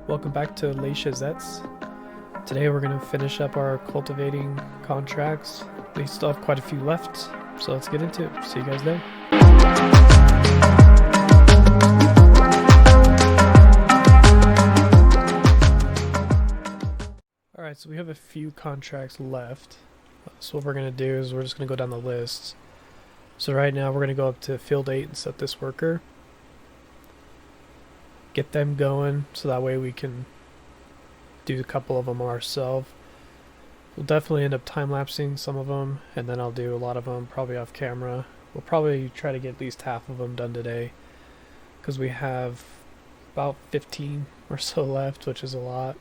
Welcome back to Chazets. Today we're going to finish up our cultivating contracts. We still have quite a few left, so let's get into it. See you guys there. Alright, so we have a few contracts left. So what we're going to do is we're just going to go down the list. So right now we're going to go up to field 8 and set this worker. Get them going so that way we can do a couple of them ourselves. We'll definitely end up time-lapsing some of them, and then I'll do a lot of them probably off camera. We'll probably try to get at least half of them done today because we have about 15 or so left, which is a lot.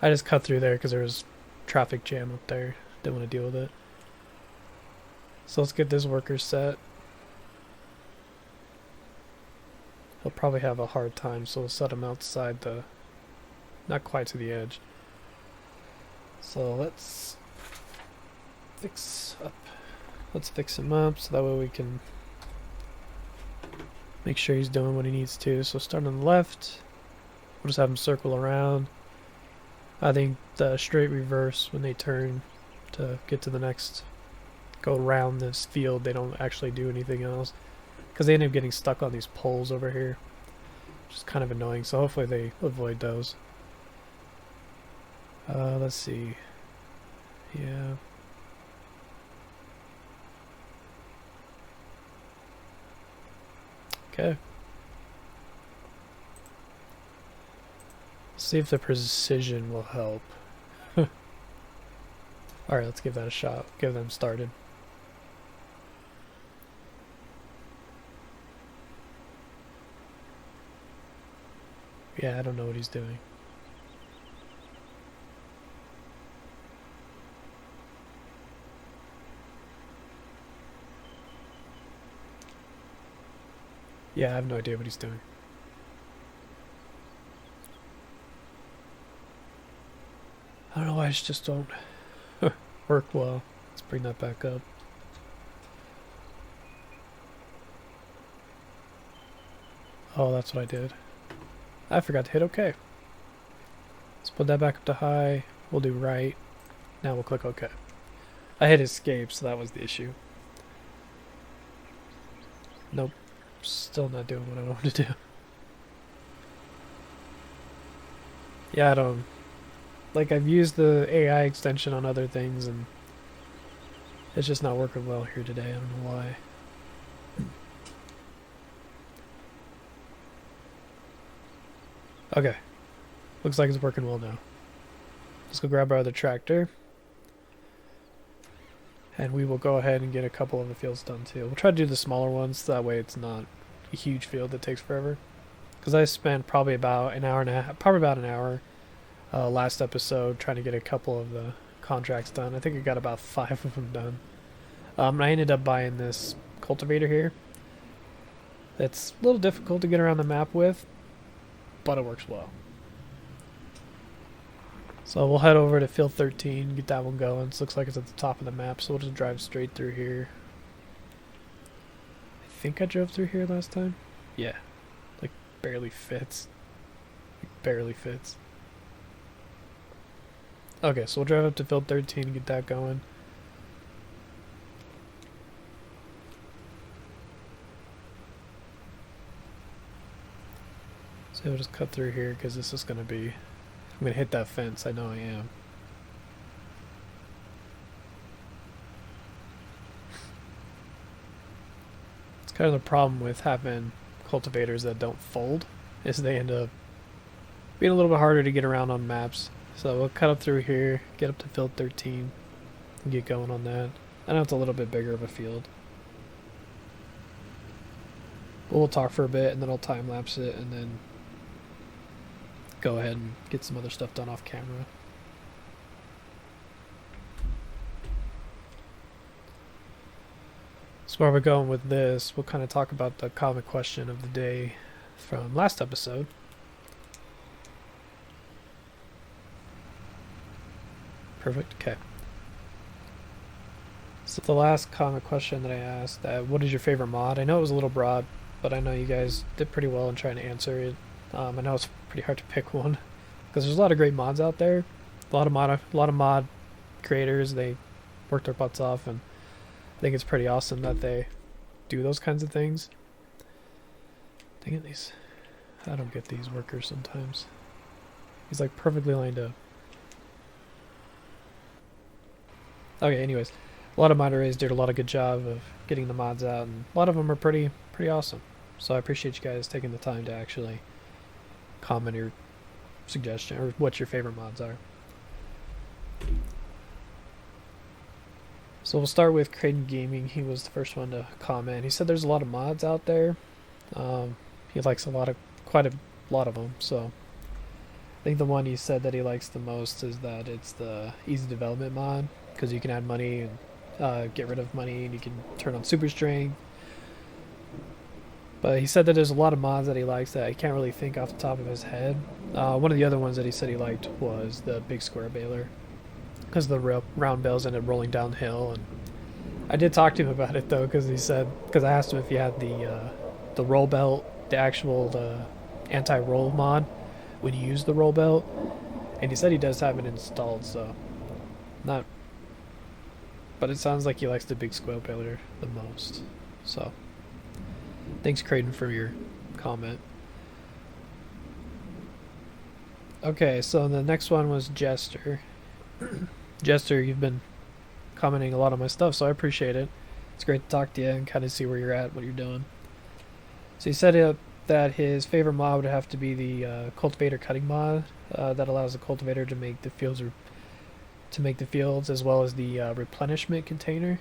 I just cut through there because there was traffic jam up there. Didn't want to deal with it. So let's get this worker set. He'll probably have a hard time, so we'll set him outside the... not quite to the edge. So let's fix him up so that way we can make sure he's doing what he needs to. So start on the left. We'll just have him circle around. I think the straight reverse when they turn to get to the next, go around this field, they don't actually do anything else. Because they end up getting stuck on these poles over here, which is kind of annoying, so hopefully they avoid those. Let's see. Yeah. Okay. See if the precision will help. Alright, let's give that a shot. Give them started. Yeah, I don't know what he's doing. Yeah, I have no idea what he's doing. I don't know why I just don't work well. Let's bring that back up. Oh, that's what I did. I forgot to hit OK. Let's put that back up to high. We'll do right. Now we'll click OK. I hit escape, so that was the issue. Nope. Still not doing what I wanted to do. Yeah, I don't... like, I've used the AI extension on other things, and it's just not working well here today. I don't know why. Okay. Looks like it's working well now. Let's go grab our other tractor. And we will go ahead and get a couple of the fields done too. We'll try to do the smaller ones, so that way it's not a huge field that takes forever. Because I spent probably about an hour and a half, probably about an hour last episode trying to get a couple of the contracts done. I think I got about 5 of them done. I ended up buying this cultivator here. It's a little difficult to get around the map with, but it works well. So we'll head over to field 13, get that one going. It looks like it's at the top of the map, so we'll just drive straight through here. I think I drove through here last time. Yeah, like barely fits. Like barely fits. Okay, so we'll drive up to field 13 and get that going. So we'll just cut through here because this is going to be... I'm going to hit that fence, I know I am. It's kind of the problem with having cultivators that don't fold, is they end up being a little bit harder to get around on maps. So we'll cut up through here, get up to field 13, and get going on that. I know it's a little bit bigger of a field. But we'll talk for a bit, and then I'll time-lapse it, and then go ahead and get some other stuff done off camera. So where we're going with this, we'll kind of talk about the common question of the day from last episode. Perfect, okay. So the last common question that I asked, what is your favorite mod? I know it was a little broad, but I know you guys did pretty well in trying to answer it. I know it's pretty hard to pick one because there's a lot of great mods out there. A lot of mod creators. They work their butts off, and I think it's pretty awesome that they do those kinds of things. Dang it, I don't get these workers sometimes. He's like perfectly lined up. Okay, anyways, a lot of moderators did a lot of good job of getting the mods out, and a lot of them are pretty awesome. So I appreciate you guys taking the time to actually comment your suggestion or what your favorite mods are. So we'll start with Creighton Gaming. He was the first one to comment. He said there's a lot of mods out there. He likes quite a lot of them. So I think the one he said that he likes the most is that it's the easy development mod, because you can add money and get rid of money, and you can turn on super strength. But he said that there's a lot of mods that he likes that I can't really think off the top of his head. One of the other ones that he said he liked was the big square baler, because the round bales ended up rolling downhill. And I did talk to him about it though, because I asked him if he had the roll belt, the anti-roll mod when you use the roll belt, and he said he does have it installed. So not, but it sounds like he likes the big square baler the most. So thanks, Creighton, for your comment. Okay, so the next one was Jester. Jester, you've been commenting a lot on my stuff, so I appreciate it. It's great to talk to you and kind of see where you're at, what you're doing. So he said that his favorite mod would have to be the cultivator cutting mod that allows the cultivator to make the fields, as well as the replenishment container.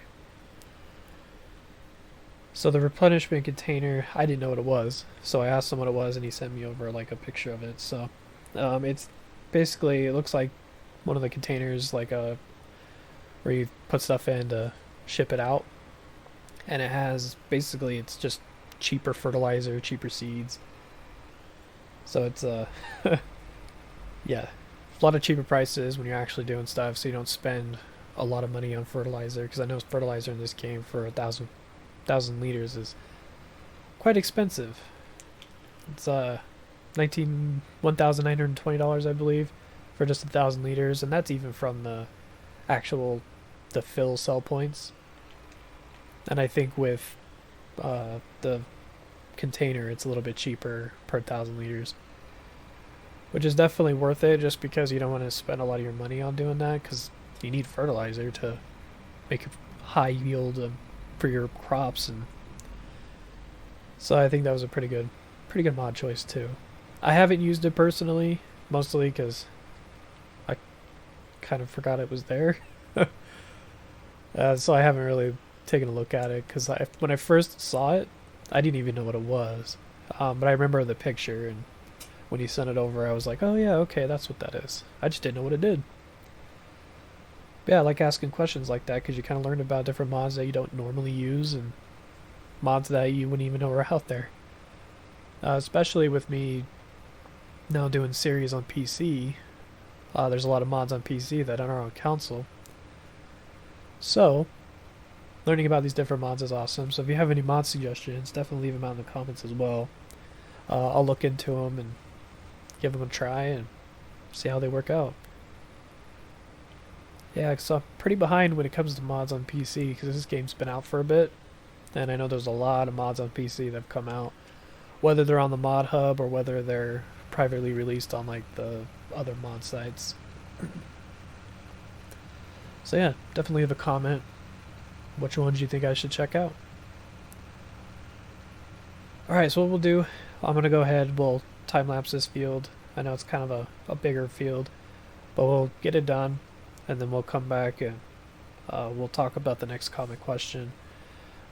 So the replenishment container, I didn't know what it was, so I asked him what it was, and he sent me over like a picture of it. So it's basically, it looks like one of the containers, like where you put stuff in to ship it out, and it has basically, it's just cheaper fertilizer, cheaper seeds. So it's yeah, a lot of cheaper prices when you're actually doing stuff, so you don't spend a lot of money on fertilizer, because I know fertilizer in this game for 1,000 liters is quite expensive. It's $1,920, I believe, for just 1,000 liters, and that's even from the fill sell points. And I think with the container, it's a little bit cheaper per 1,000 liters, which is definitely worth it, just because you don't want to spend a lot of your money on doing that, because you need fertilizer to make a high yield for your crops. And so I think that was a pretty good mod choice too. I haven't used it personally, mostly because I kind of forgot it was there. So I haven't really taken a look at it, because when I first saw it, I didn't even know what it was. But I remember the picture, and when he sent it over, I was like, oh yeah, okay, that's what that is. I just didn't know what it did. But yeah, I like asking questions like that, because you kind of learn about different mods that you don't normally use, and mods that you wouldn't even know are out there. Especially with me now doing series on PC, there's a lot of mods on PC that aren't on console. So learning about these different mods is awesome. So if you have any mod suggestions, definitely leave them out in the comments as well. I'll look into them and give them a try and see how they work out. Yeah, so I'm pretty behind when it comes to mods on PC, because this game's been out for a bit, and I know there's a lot of mods on PC that have come out, whether they're on the mod hub or whether they're privately released on like the other mod sites. So yeah, definitely leave a comment. Which ones you think I should check out? Alright, so what we'll do, I'm going to go ahead, we'll time-lapse this field. I know it's kind of a bigger field, but we'll get it done, and then we'll come back and we'll talk about the next comment question.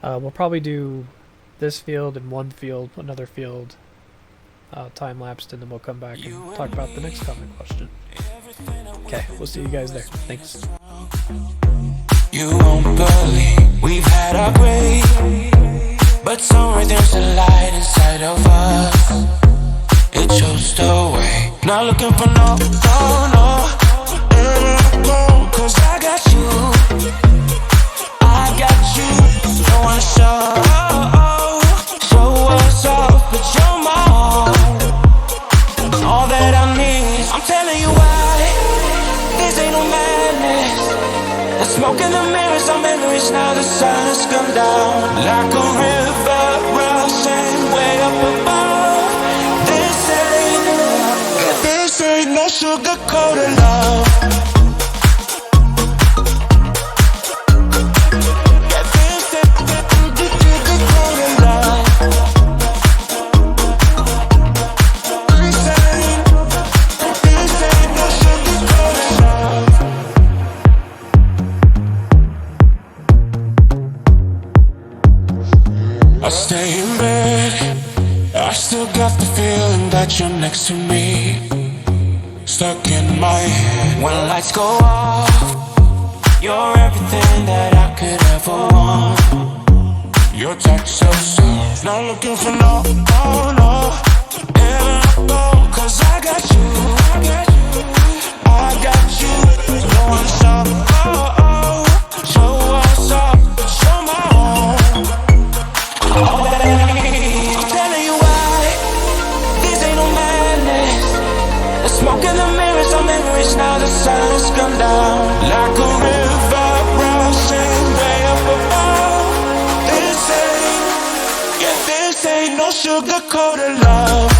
We'll probably do this field and one field, another field, time-lapsed, and then we'll come back and talk about the next comment question. Okay, we'll see you guys there. Thanks. You won't believe we've had our way, but somewhere there's a light inside of us. It shows the way. Not looking for no, cause I got you. Don't wanna show us off, but you're mine. Smoke in the mirrors, our memories now. The sun has come down like a river rushing way up above. This ain't no sugar-coated love. I stay in bed, I still got the feeling that you're next to me, stuck in my head. When lights go off, you're everything that I could ever want. Your touch so soft, not looking for no, oh no. Never go, cause I got you, I got you. No one's up, oh oh. Show us up, show my own. I'm telling you why, this ain't no madness. The smoke in the mirrors, our memories now. The sun's come down like a river rushing way up above. This ain't no sugar-coated love.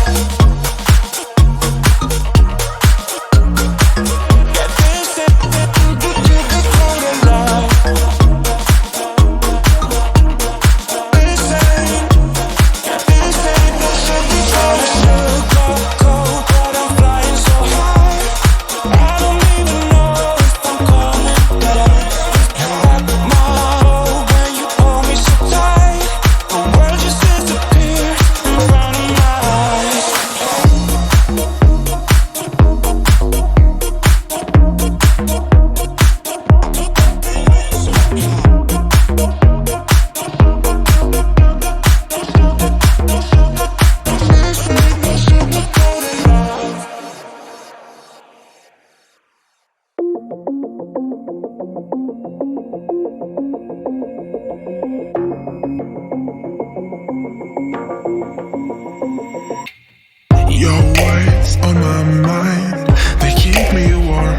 Your words on my mind, they keep me warm.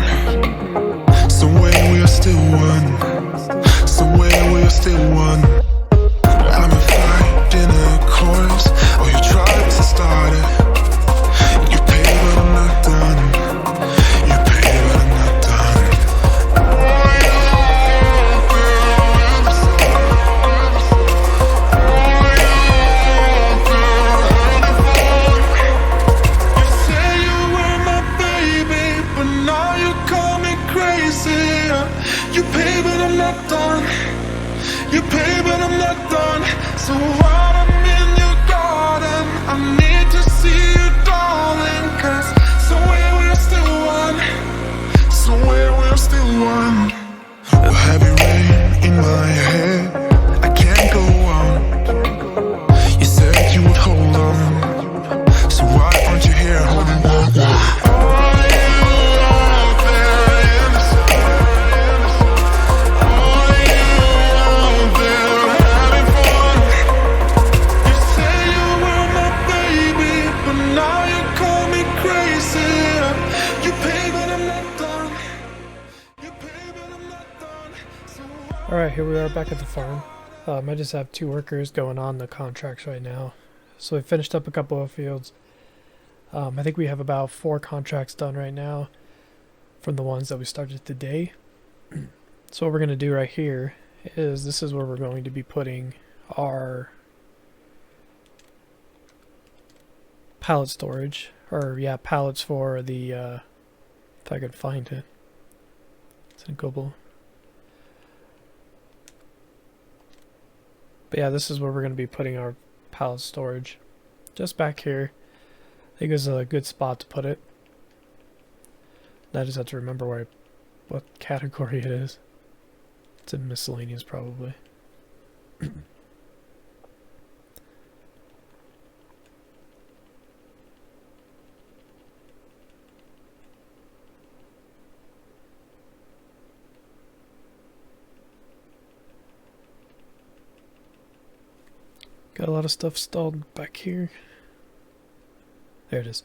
Somewhere we are still one. Somewhere we are still one. I'm a fight in a chorus. Oh, you tried to start it. You pay, but I'm not done. You pay, but I'm not done. You say you were my baby, but now you call me crazy. You pay, but I'm not done. You pay, but I'm not done. So while I'm in your garden, I need to see you, darling. Cause somewhere we're still one. Somewhere we're still one. A heavy rain in my head, I can't go on. You said you would hold on. So why aren't you here holding on? Are you out there in the sun? Are you out there having fun? You say you were my baby, but now you call me crazy. You pay, but I'm not done. You pay, but I'm not done. So Alright, here we are back at the farm. I just have 2 workers going on the contracts right now. So we finished up a couple of fields. I think we have about 4 contracts done right now from the ones that we started today. So what we're going to do right here is this is where we're going to be putting our pallet storage, or yeah, pallets for the, if I could find it. It's in Google. But yeah, this is where we're going to be putting our pallet storage. Just back here. I think is a good spot to put it. I just have to remember what category it is. It's in miscellaneous probably. Got a lot of stuff stalled back here. There it is.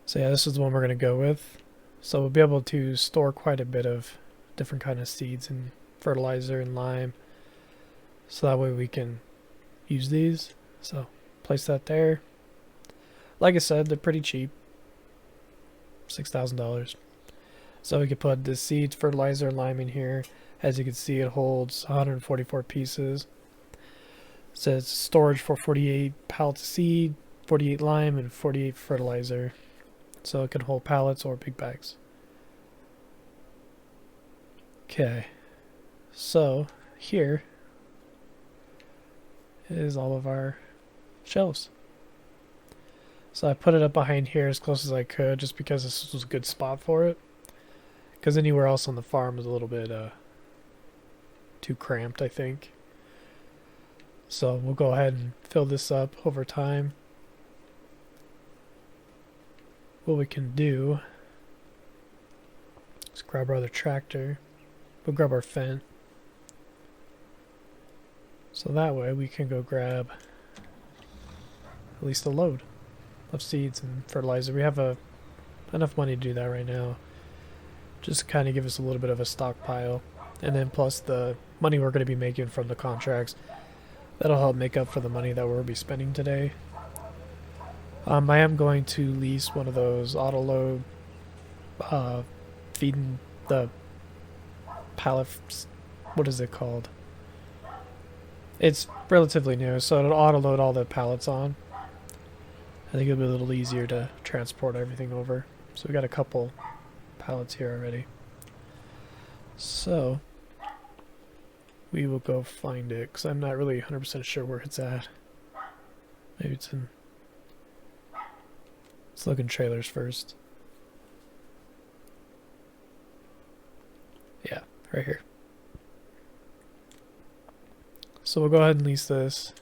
So yeah, this is the one we're going to go with. So we'll be able to store quite a bit of different kind of seeds and fertilizer and lime. So that way we can use these. So place that there. Like I said, they're pretty cheap. $6,000. So we could put the seeds, fertilizer, lime in here. As you can see, it holds 144 pieces. It says storage for 48 pallets of seed, 48 lime, and 48 fertilizer. So it can hold pallets or big bags. Okay. So here is all of our shelves. So I put it up behind here as close as I could just because this was a good spot for it. Because anywhere else on the farm is a little bit too cramped, I think. So we'll go ahead and fill this up over time. What we can do is grab our other tractor. We'll grab our Fendt. So that way we can go grab at least a load of seeds and fertilizer. We have enough money to do that right now. Just to kind of give us a little bit of a stockpile. And then plus the money we're going to be making from the contracts. That'll help make up for the money that we'll be spending today. I am going to lease one of those autoload feeding the pallets. What is it called? It's relatively new, so it'll autoload all the pallets on. I think it'll be a little easier to transport everything over. So we got a couple pallets here already. So we will go find it because I'm not really 100% sure where it's at. Maybe it's in. Let's look in trailers first. Yeah, right here. So we'll go ahead and lease this.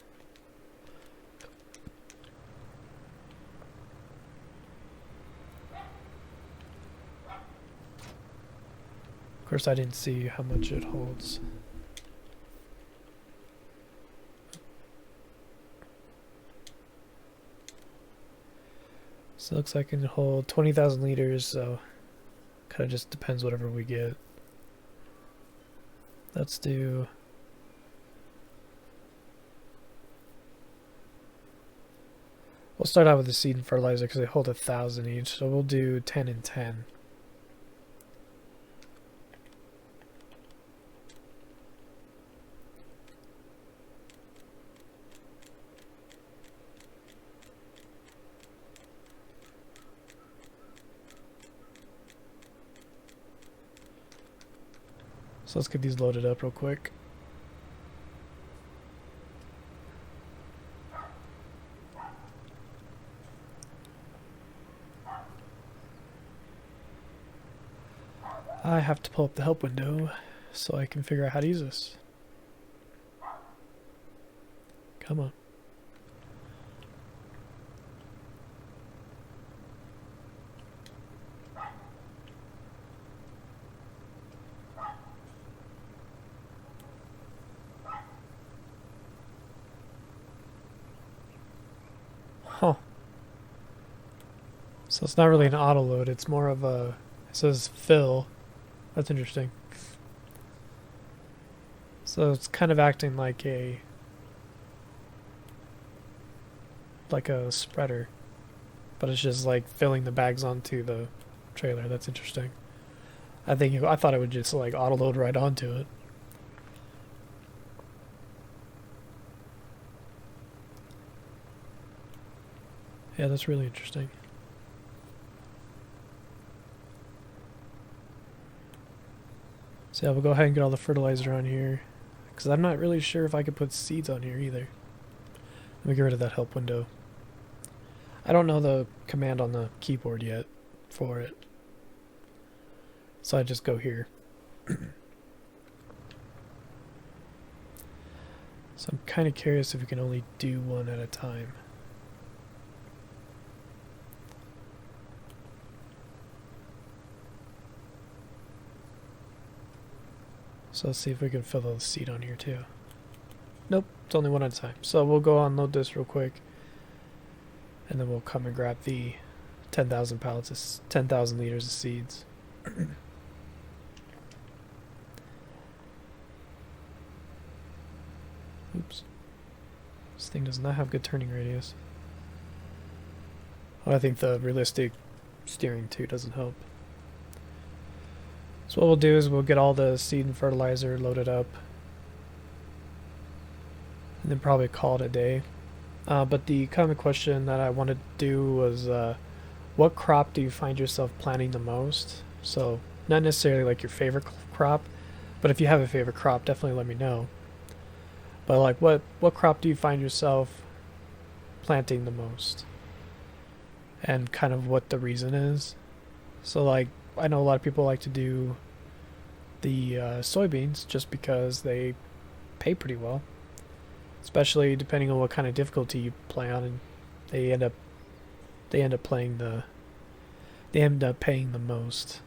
Of course, I didn't see how much it holds. So it looks like it can hold 20,000 liters, so kind of just depends whatever we get. Let's do... We'll start out with the seed and fertilizer because they hold 1,000 each, so we'll do 10 and 10. So let's get these loaded up real quick. I have to pull up the help window so I can figure out how to use this. Come on. Huh. So it's not really an auto load, it's more of a, it says fill. That's interesting. So it's kind of acting like a spreader, but it's just like filling the bags onto the trailer. That's interesting. I thought it would just like auto load right onto it. Yeah, that's really interesting. So yeah, we'll go ahead and get all the fertilizer on here, because I'm not really sure if I could put seeds on here either. Let me get rid of that help window. I don't know the command on the keyboard yet for it, so I just go here. So I'm kind of curious if we can only do one at a time. So let's see if we can fill the seed on here too. Nope, it's only one at a time. So we'll go unload this real quick, and then we'll come and grab the 10,000 pallets, 10,000 liters of seeds. Oops. This thing does not have good turning radius. Well, I think the realistic steering too doesn't help. So what we'll do is we'll get all the seed and fertilizer loaded up. And then probably call it a day. But the common question that I wanted to do was what crop do you find yourself planting the most? So not necessarily like your favorite crop, but if you have a favorite crop, definitely let me know. But like what crop do you find yourself planting the most? And kind of what the reason is. So like I know a lot of people like to do the soybeans just because they pay pretty well, especially depending on what kind of difficulty you play on, and they end up paying the most.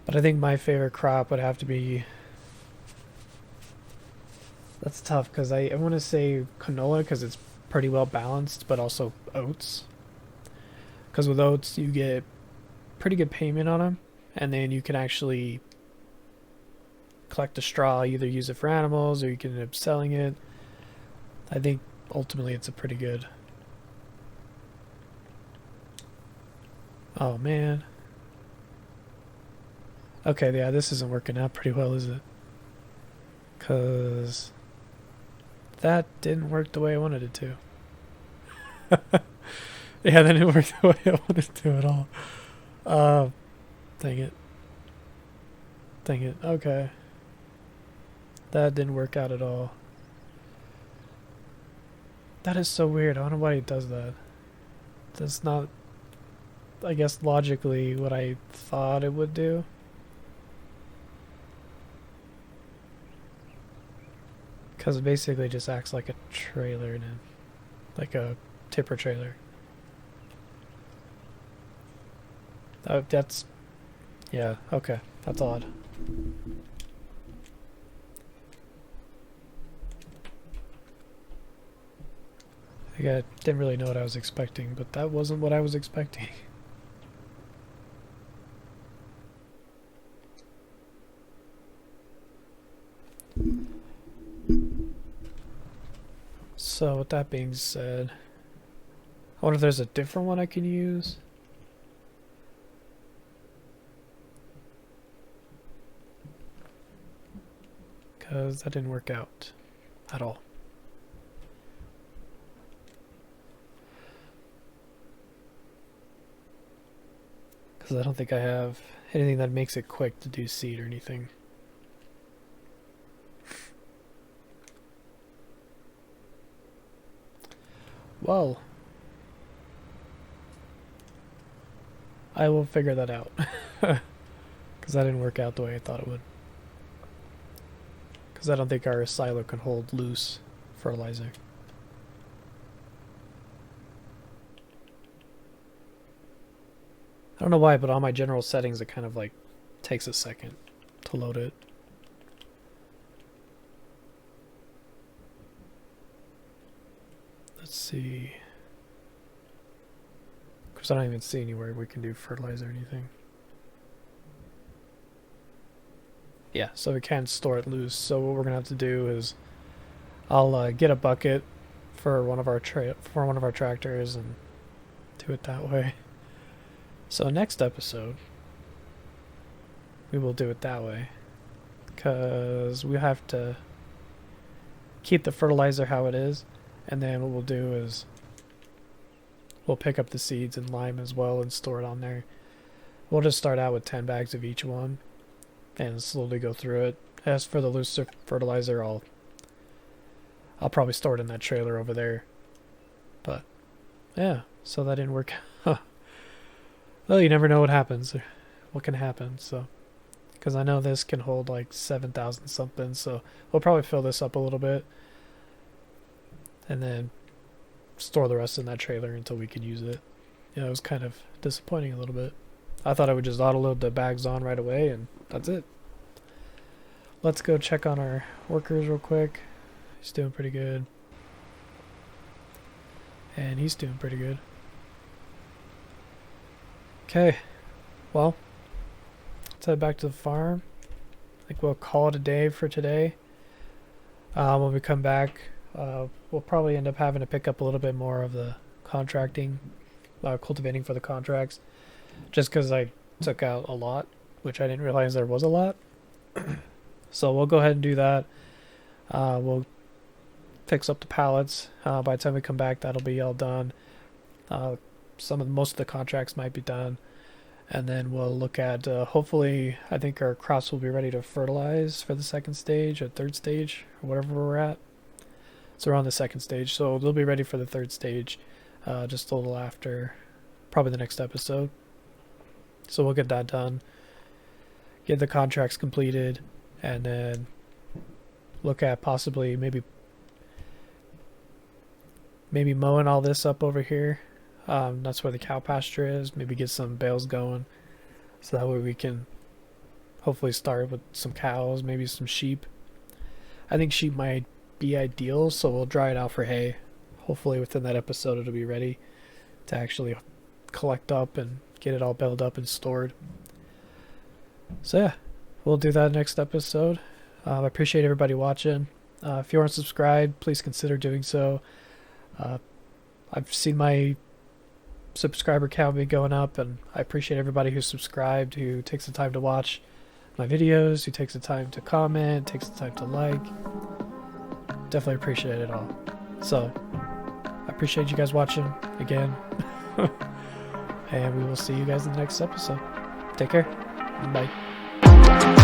But I think my favorite crop would have to be. That's tough because I want to say canola because it's pretty well balanced, but also oats. Because with oats, you get pretty good payment on them, and then you can actually collect the straw, either use it for animals or you can end up selling it. I think ultimately it's a pretty good. Oh man. Okay, yeah, this isn't working out pretty well, is it? Because that didn't work the way I wanted it to. Yeah, that didn't work the way I wanted it to at all. Dang it. Dang it. Okay. That didn't work out at all. That is so weird. I don't know why he does that. That's not, I guess, logically what I thought it would do. Because it basically just acts like a trailer, like a tipper trailer. That's, yeah, okay, that's odd. I didn't really know what I was expecting, but that wasn't what I was expecting. So with that being said, I wonder if there's a different one I can use. Because that didn't work out at all. Because I don't think I have anything that makes it quick to do seed or anything. Well, I will figure that out. Because that didn't work out the way I thought it would. Because I don't think our silo can hold loose fertilizer. I don't know why, but on my general settings it kind of like takes a second to load it. Let's see. Because I don't even see anywhere we can do fertilizer or anything. Yeah, so we can't store it loose. So what we're gonna have to do is, I'll get a bucket for one of our tractors and do it that way. So next episode, we will do it that way, because we have to keep the fertilizer how it is, and then what we'll do is we'll pick up the seeds and lime as well and store it on there. We'll just start out with 10 bags of each one and slowly go through it. As for the loose fertilizer, I'll probably store it in that trailer over there. But yeah, so that didn't work. Well, you never know what happens, or what can happen. So, because I know this can hold like 7,000 something, so we'll probably fill this up a little bit and then store the rest in that trailer until we can use it. Yeah, it was kind of disappointing a little bit. I thought I would just autoload the bags on right away and that's it. Let's go check on our workers real quick. He's doing pretty good. And he's doing pretty good. Okay, well, let's head back to the farm. I think we'll call it a day for today. When we come back, we'll probably end up having to pick up a little bit more of the contracting, cultivating for the contracts, just because I took out a lot, which I didn't realize there was a lot. So we'll go ahead and do that. We'll fix up the pallets. By the time we come back, that'll be all done. Most of the contracts might be done, and then we'll look at hopefully I think our crops will be ready to fertilize for the second stage or third stage or whatever we're at. So we're on the second stage, so they'll be ready for the third stage just a little after probably the next episode. So we'll get that done, get the contracts completed, and then look at possibly maybe mowing all this up over here. That's where the cow pasture is. Maybe get some bales going, so that way we can hopefully start with some cows, maybe some sheep. I think sheep might be ideal, so we'll dry it out for hay. Hopefully within that episode it'll be ready to actually collect up and get it all baled up and stored. So yeah, we'll do that next episode. I appreciate everybody watching. If you aren't subscribed, please consider doing so. I've seen my subscriber count be going up, and I appreciate everybody who's subscribed, who takes the time to watch my videos, who takes the time to comment, takes the time to like. Definitely appreciate it all. So I appreciate you guys watching again. And we will see you guys in the next episode. Take care. Bye.